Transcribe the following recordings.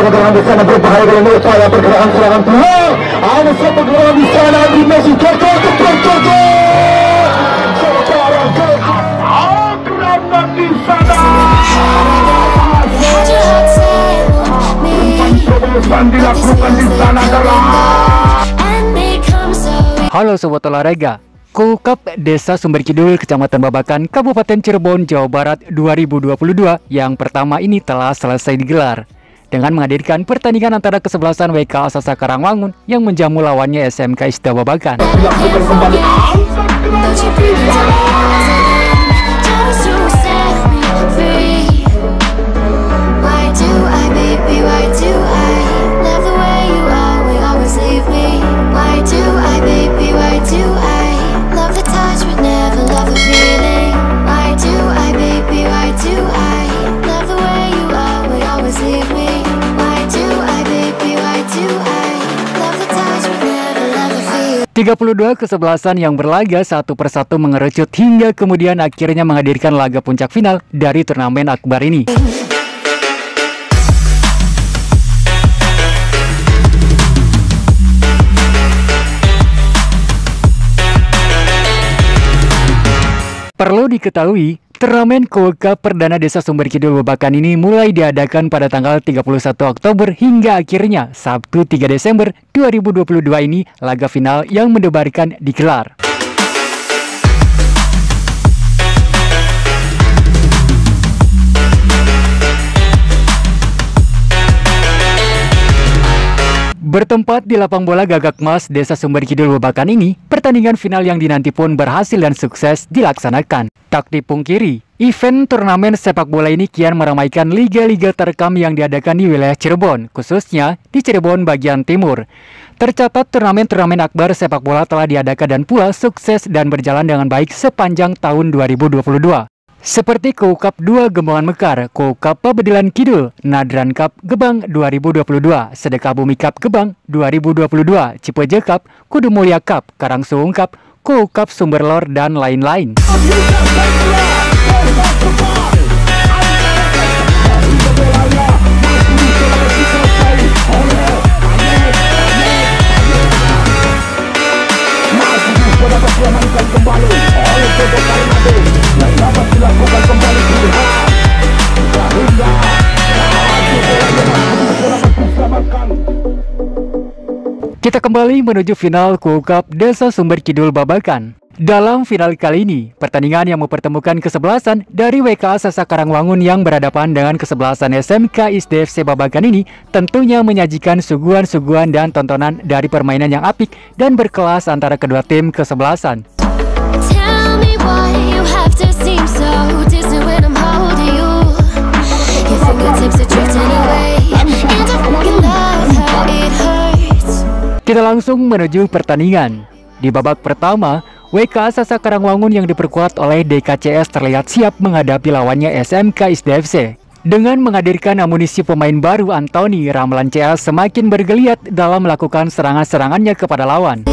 serangan-serangan di sana berbahaya kalau menurut saya pergerakan serangan peluang. Ada satu pergerakan di sana di Messi cocok di sana. Umpan dilakukan di sana adalah. Halo Sobat Olahraga, Kulkap Desa Sumber Kidul, Kecamatan Babakan, Kabupaten Cirebon, Jawa Barat 2022 yang pertama ini telah selesai digelar dengan menghadirkan pertandingan antara kesebelasan WK Asasa Karangwangun yang menjamu lawannya SMK Isda Babakan. Tiga 32 kesebelasan yang berlaga satu persatu mengerucut hingga kemudian akhirnya menghadirkan laga puncak final dari turnamen akbar ini. Perlu diketahui, turnamen Kulkap Perdana Desa Sumber Kidul Babakan ini mulai diadakan pada tanggal 31 Oktober hingga akhirnya Sabtu 3 Desember 2022 ini laga final yang mendebarkan digelar. Bertempat di lapang bola Gagak Mas Desa Sumber Kidul Babakan ini, pertandingan final yang dinanti pun berhasil dan sukses dilaksanakan. Tak dipungkiri, event turnamen sepak bola ini kian meramaikan liga-liga terekam yang diadakan di wilayah Cirebon, khususnya di Cirebon bagian timur. Tercatat turnamen-turnamen akbar sepak bola telah diadakan dan pula sukses dan berjalan dengan baik sepanjang tahun 2022. Seperti Kulkap 2 Gembangan Mekar, Kulkap Pabedilan Kidul, Nadran Cup Gebang 2022, Sedekah Bumi Cup Gebang 2022, Cipeje Cup, Kudu Mulia Cup, Karangsuung Cup, Kulkap Sumberlor, dan lain-lain. Kita kembali menuju final Kulkap Desa Sumber Kidul Babakan. Dalam final kali ini, pertandingan yang mempertemukan kesebelasan dari WK Asasa Karangwangun yang berhadapan dengan kesebelasan SMK ISDFC Babakan ini tentunya menyajikan suguhan-suguhan dan tontonan dari permainan yang apik dan berkelas antara kedua tim kesebelasan. Kita langsung menuju pertandingan. Di babak pertama, WK Asasa Karangwangun yang diperkuat oleh DKCS terlihat siap menghadapi lawannya SMK ISDFC. Dengan menghadirkan amunisi pemain baru Anthony, Ramlan CS semakin bergeliat dalam melakukan serangan-serangannya kepada lawan.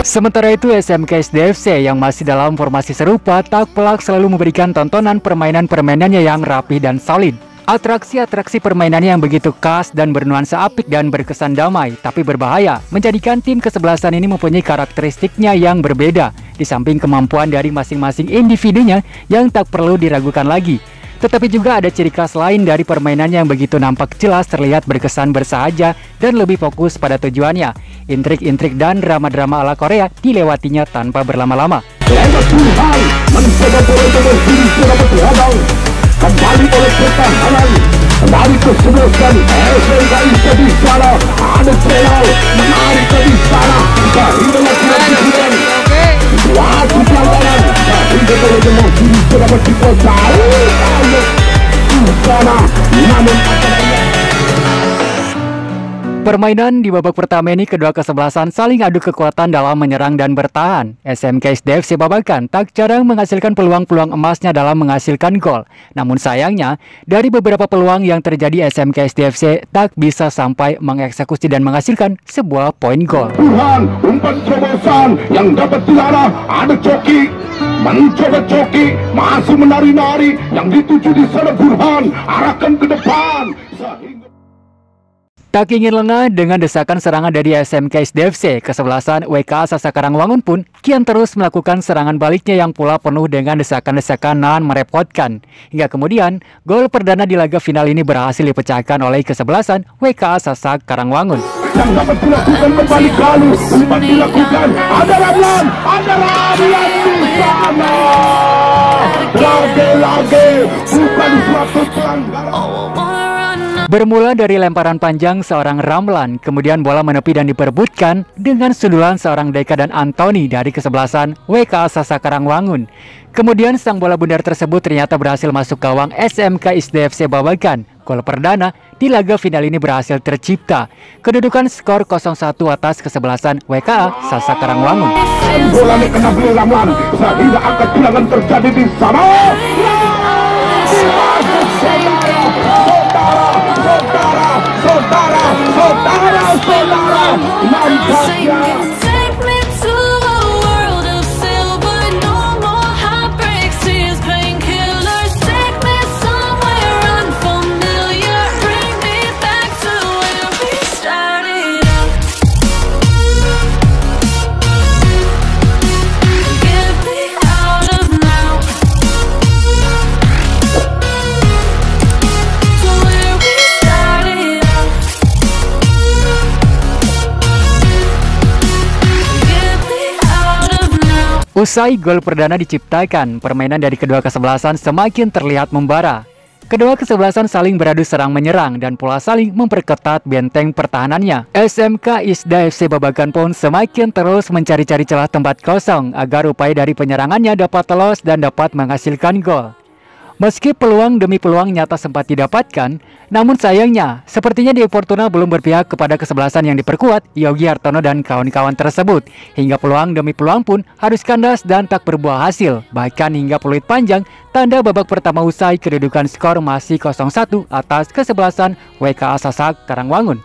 Sementara itu SMK ISDFC yang masih dalam formasi serupa tak pelak selalu memberikan tontonan permainan-permainannya yang rapi dan solid. Atraksi-atraksi permainannya yang begitu khas dan bernuansa apik dan berkesan damai, tapi berbahaya, menjadikan tim kesebelasan ini mempunyai karakteristiknya yang berbeda, di samping kemampuan dari masing-masing individunya yang tak perlu diragukan lagi. Tetapi juga ada ciri khas lain dari permainannya yang begitu nampak jelas terlihat berkesan bersahaja dan lebih fokus pada tujuannya. Intrik-intrik dan drama-drama ala Korea dilewatinya tanpa berlama-lama. Kembali oleh pertahanan, kembali ke kesebelasan SMK Isda di sana, ada penal, menarik ke sana, dari dengan kemudian suatu pelanggaran, dari dengan jemaah kiri sudah berkikuasai, di sana, namun permainan di babak pertama ini kedua kesebelasan saling adu kekuatan dalam menyerang dan bertahan. SMK ISDFC Babakan tak jarang menghasilkan peluang-peluang emasnya dalam menghasilkan gol. Namun sayangnya, dari beberapa peluang yang terjadi SMK ISDFC tak bisa sampai mengeksekusi dan menghasilkan sebuah poin gol. Umpan terobosan yang dapat diarah, ada Coki. mencoba coki, masih menari-nari, yang dituju di sana Burhan, arahkan ke depan. Tak ingin lengah dengan desakan serangan dari SMK ISDFC, kesebelasan WKA Sasa Karangwangun pun kian terus melakukan serangan baliknya yang pula penuh dengan desakan-desakan nan merepotkan. Hingga kemudian, gol perdana di laga final ini berhasil dipecahkan oleh kesebelasan WKA Sasa Karangwangun. Yang dapat dilakukan kembali kali, sempat dilakukan, ada Ramlan di sana. Lagi-lagi, bukan suatu pelanggaran. Bermula dari lemparan panjang seorang Ramlan, kemudian bola menepi dan diperebutkan dengan sundulan seorang Deka dan Anthony dari kesebelasan WKA Sasa Karangwangun. Kemudian sang bola bundar tersebut ternyata berhasil masuk gawang SMK ISDFC Babakan. Gol perdana di laga final ini berhasil tercipta. Kedudukan skor 0-1 atas kesebelasan WKA Sasa Karangwangun. Bola kena beli Ramlan, sehingga angkat bilangan terjadi di sana. Saudara, nampaknya Usai gol perdana diciptakan, permainan dari kedua kesebelasan semakin terlihat membara. Kedua kesebelasan saling beradu serang menyerang dan pula saling memperketat benteng pertahanannya. SMK ISDA FC Babakan pun semakin terus mencari-cari celah tempat kosong agar upaya dari penyerangannya dapat lolos dan dapat menghasilkan gol. Meski peluang demi peluang nyata sempat didapatkan, namun sayangnya, sepertinya Dewi Fortuna belum berpihak kepada kesebelasan yang diperkuat Yogi Hartono dan kawan-kawan tersebut. Hingga peluang demi peluang pun harus kandas dan tak berbuah hasil. Bahkan hingga peluit panjang, tanda babak pertama usai kedudukan skor masih 0-1 atas kesebelasan WKA Sasa Karangwangun.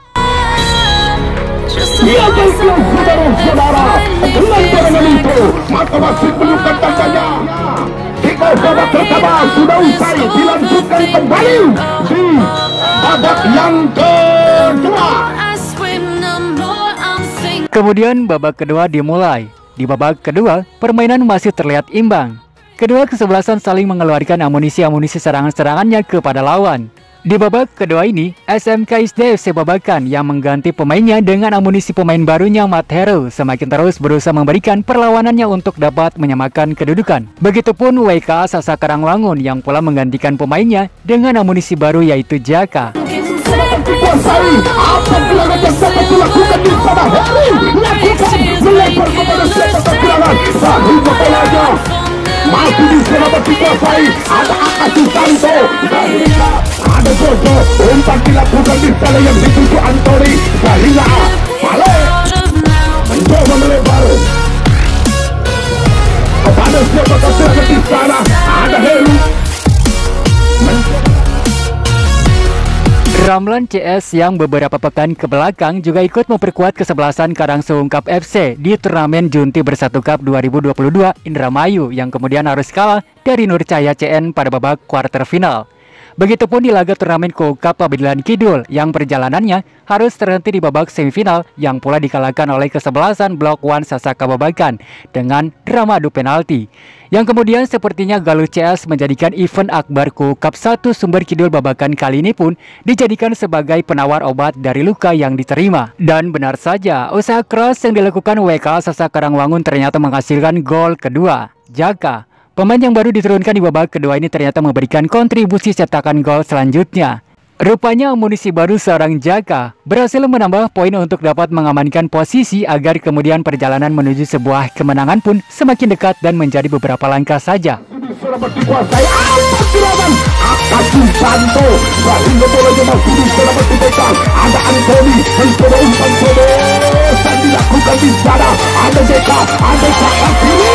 Dia berjuang saudara-saudara, gelandangan itu, maka masih menunjukkan tandanya. Jika babak pertama sudah usai, dilanjutkan kembali di babak yang kedua. Kemudian babak kedua dimulai. Di babak kedua, permainan masih terlihat imbang. Kedua kesebelasan saling mengeluarkan amunisi-amunisi serangan-serangannya kepada lawan. Di babak kedua ini, SMK ISDA FC Babakan yang mengganti pemainnya dengan amunisi pemain barunya Matt Heru semakin terus berusaha memberikan perlawanannya untuk dapat menyamakan kedudukan. Begitupun WKA Sasa Karangwangun yang pula menggantikan pemainnya dengan amunisi baru yaitu Jaka. Dikuasai, apa gelangan yang dapat dilakukan di sana? Heru lakukan melempar kepada siapa gelangan, sehingga bolanya masih bisa dapat dikuasai. Ada Akasu Santo, ada Jojo, umpan dilakukan di sana yang dituju Anthony, sehingga Male mencoba melebar kepada siapa gelangan di sana. Ada Heru. Ramlan CS yang beberapa pekan ke belakang juga ikut memperkuat kesebelasan Karangseungkap FC di turnamen Junti Bersatu Cup 2022 Indramayu yang kemudian harus kalah dari Nur Cahaya CN pada babak kuarter final. Begitupun di laga turnamen Cup Pabedilan Kidul yang perjalanannya harus terhenti di babak semifinal yang pula dikalahkan oleh kesebelasan Blok 1 Sasa Babakan dengan drama adu penalti. Yang kemudian sepertinya Galuh CS menjadikan event akbar Cup 1 Sumber Kidul Babakan kali ini pun dijadikan sebagai penawar obat dari luka yang diterima. Dan benar saja, usaha keras yang dilakukan WKA Sasa Karangwangun ternyata menghasilkan gol kedua. Jaka, pemain yang baru diturunkan di babak kedua ini ternyata memberikan kontribusi cetakan gol selanjutnya. Rupanya amunisi baru seorang Jaka berhasil menambah poin untuk dapat mengamankan posisi agar kemudian perjalanan menuju sebuah kemenangan pun semakin dekat dan menjadi beberapa langkah saja. Dikuasai apa silakan Akasu Santo, sehingga bolanya masih bisa dapat dipegang. Ada Anthony mencoba umpan dan dilakukan di sana. Ada Deka, ada Sakat ini.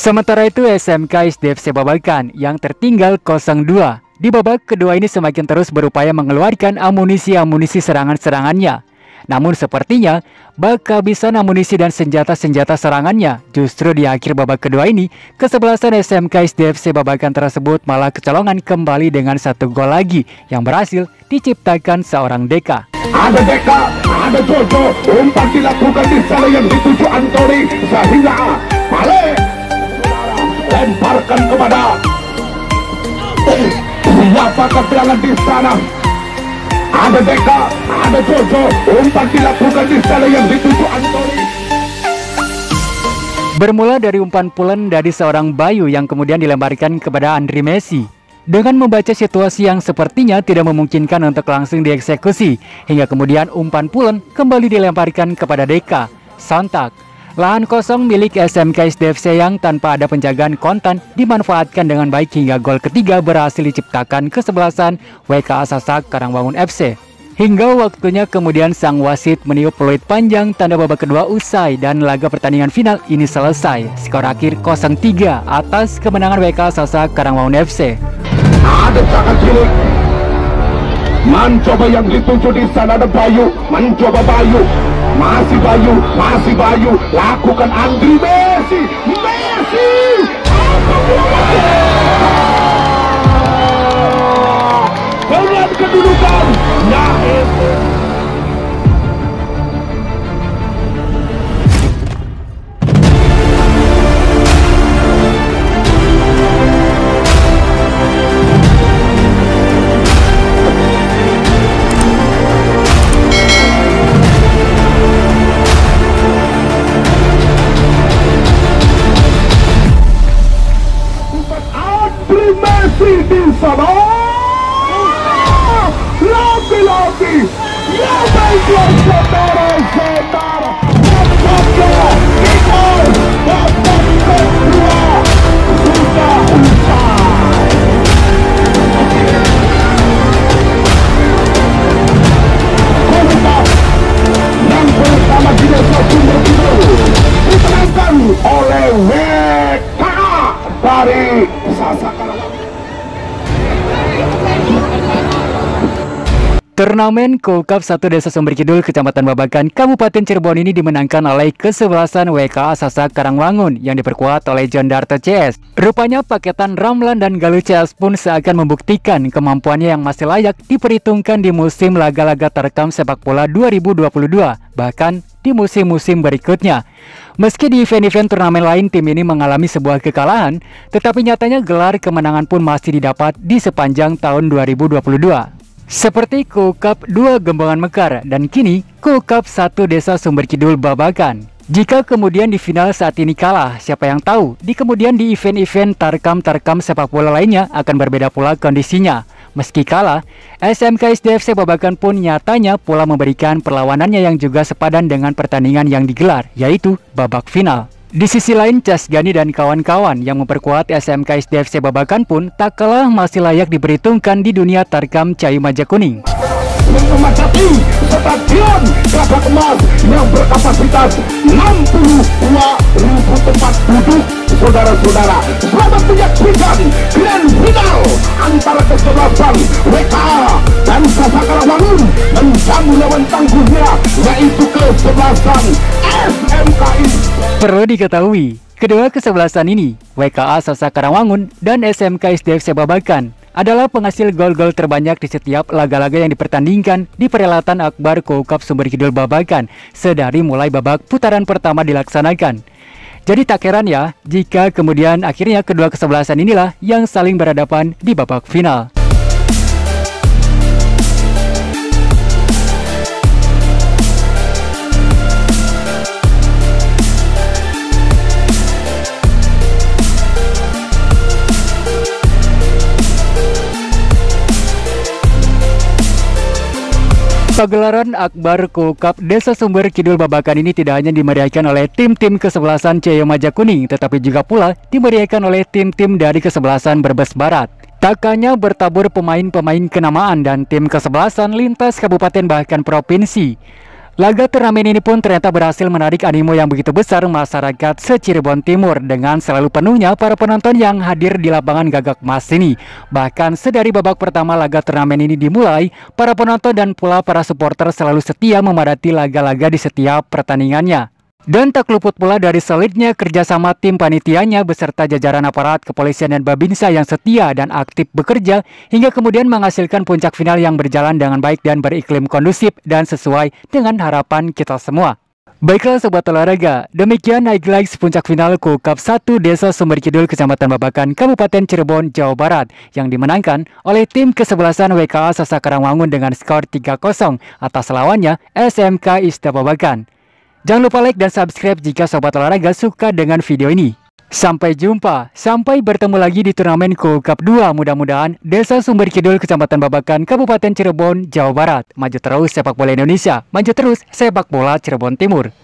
Sementara itu SMK SDFC Babakan yang tertinggal 0-2 di babak kedua ini semakin terus berupaya mengeluarkan amunisi-amunisi serangan-serangannya. Namun sepertinya bak kehabisan amunisi dan senjata-senjata serangannya. Justru di akhir babak kedua ini, kesebelasan SMK SDFC Babakan tersebut malah kecolongan kembali dengan 1 gol lagi yang berhasil diciptakan seorang Deka. Ada Deka, ada Jojo, umpan dilakukan di sana yang dituju Antoni, sehingga Male lemparkan kepada siapa keberangan di sana. Ada Deka, ada Jojo, umpan dilakukan di sana yang dituju Antoni. Bermula dari umpan pulen dari seorang Bayu yang kemudian dilemparkan kepada Andri Messi. Dengan membaca situasi yang sepertinya tidak memungkinkan untuk langsung dieksekusi, hingga kemudian umpan pulen kembali dilemparkan kepada Deka. Sontak, lahan kosong milik SMK SDFC yang tanpa ada penjagaan kontan dimanfaatkan dengan baik hingga gol ketiga berhasil diciptakan kesebelasan WKA Sasak Karangwangun FC. Hingga waktunya kemudian sang wasit meniup peluit panjang tanda babak kedua usai dan laga pertandingan final ini selesai. Skor akhir 0-3 atas kemenangan WKA Sasak Karangwangun FC. Ada sangat cilik, mencoba yang dituju di sana, ada Bayu, mencoba Bayu, masih Bayu, lakukan Andri Messi, dengan kedudukan, ya itu. Lagi-lagi ya baiklah saudara-saudara, babak kedua sudah usai. Kualitas yang pertama di desa Sumber Kidul dimenangkan oleh WKA dari Sasak Karangwangun. Turnamen Kulkap 1 Desa Sumber Kidul, Kecamatan Babakan, Kabupaten Cirebon ini dimenangkan oleh kesebelasan WKA Sasak Karangwangun yang diperkuat oleh John Darto CS. Rupanya paketan Ramlan dan Galuh CS pun seakan membuktikan kemampuannya yang masih layak diperhitungkan di musim laga-laga terekam sepak bola 2022, bahkan di musim-musim berikutnya. Meski di event-event turnamen lain tim ini mengalami sebuah kekalahan, tetapi nyatanya gelar kemenangan pun masih didapat di sepanjang tahun 2022. Seperti Kulkap 2 Gembangan Mekar dan kini Kulkap 1 Desa Sumber Kidul Babakan. Jika kemudian di final saat ini kalah, siapa yang tahu di kemudian di event-event tarkam sepak bola lainnya akan berbeda pula kondisinya. Meski kalah, SMK SDFC Babakan pun nyatanya pula memberikan perlawanannya yang juga sepadan dengan pertandingan yang digelar, yaitu babak final. Di sisi lain, Cas Gani dan kawan-kawan yang memperkuat SMK SDFC Babakan pun tak kalah masih layak diperhitungkan di dunia tarkam Cayu Majakuning. Memasuki stadion Kabak Emas yang berkapasitas 62.000 tempat duduk. Saudara-saudara, selamat menyaksikan grand final antara kesebelasan WKA dan Sasak Karangwangun menjamu lawan tangguhnya, yaitu kesebelasan SMKI. Perlu diketahui, kedua kesebelasan ini, WKA Sasak Karangwangun dan SMK SDFC Babakan, adalah penghasil gol-gol terbanyak di setiap laga-laga yang dipertandingkan di perhelatan Akbar Kulkap Sumber Kidul Babakan sedari mulai babak putaran pertama dilaksanakan. Jadi tak heran ya jika kemudian akhirnya kedua kesebelasan inilah yang saling berhadapan di babak final. Pagelaran Akbar Kulkap Desa Sumber Kidul Babakan ini tidak hanya dimeriahkan oleh tim-tim kesebelasan Cayu Majakuning, tetapi juga pula dimeriahkan oleh tim-tim dari kesebelasan Brebes Barat. Tak hanya bertabur pemain-pemain kenamaan dan tim kesebelasan lintas kabupaten bahkan provinsi. Laga turnamen ini pun ternyata berhasil menarik animo yang begitu besar masyarakat se-Cirebon Timur dengan selalu penuhnya para penonton yang hadir di lapangan Gagak Mas ini. Bahkan sedari babak pertama laga turnamen ini dimulai, para penonton dan pula para supporter selalu setia memadati laga-laga di setiap pertandingannya. Dan tak luput pula dari solidnya kerjasama tim panitianya beserta jajaran aparat kepolisian dan Babinsa yang setia dan aktif bekerja hingga kemudian menghasilkan puncak final yang berjalan dengan baik dan beriklim kondusif dan sesuai dengan harapan kita semua. Baiklah sobat olahraga, demikian highlights puncak final Cup 1 Desa Sumber Kidul Kecamatan Babakan Kabupaten Cirebon, Jawa Barat yang dimenangkan oleh tim kesebelasan WKA Sasa Karangwangun dengan skor 3-0 atas lawannya SMK Ista Babakan. Jangan lupa like dan subscribe jika sobat olahraga suka dengan video ini. Sampai jumpa, sampai bertemu lagi di turnamen Cup 2. Mudah-mudahan Desa Sumber Kidul Kecamatan Babakan Kabupaten Cirebon, Jawa Barat. Maju terus sepak bola Indonesia, maju terus sepak bola Cirebon Timur.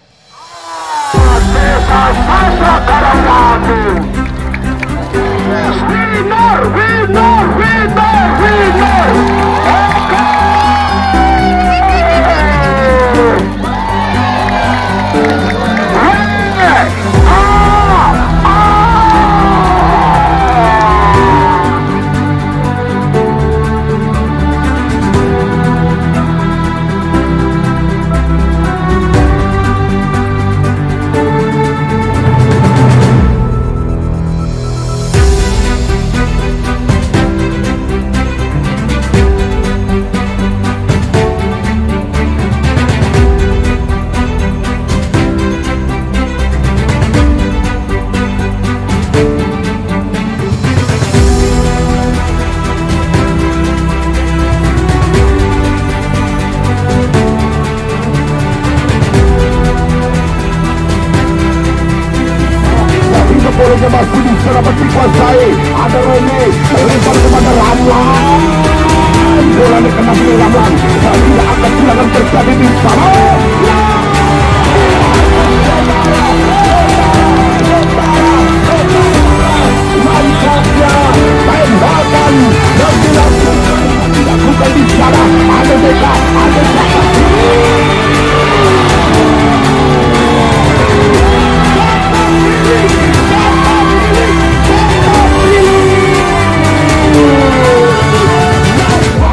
Bolanya masih bisa dapat dikuasai. Ada Rene lempar kepada Ramlan. Bolanya kena pilih Ramlan dan tidak akan silakan terjadi di sana. Mantapnya tembakan yang dilakukan di sana. Ada Deka, ada Deka.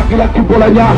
Laki-laki bolanya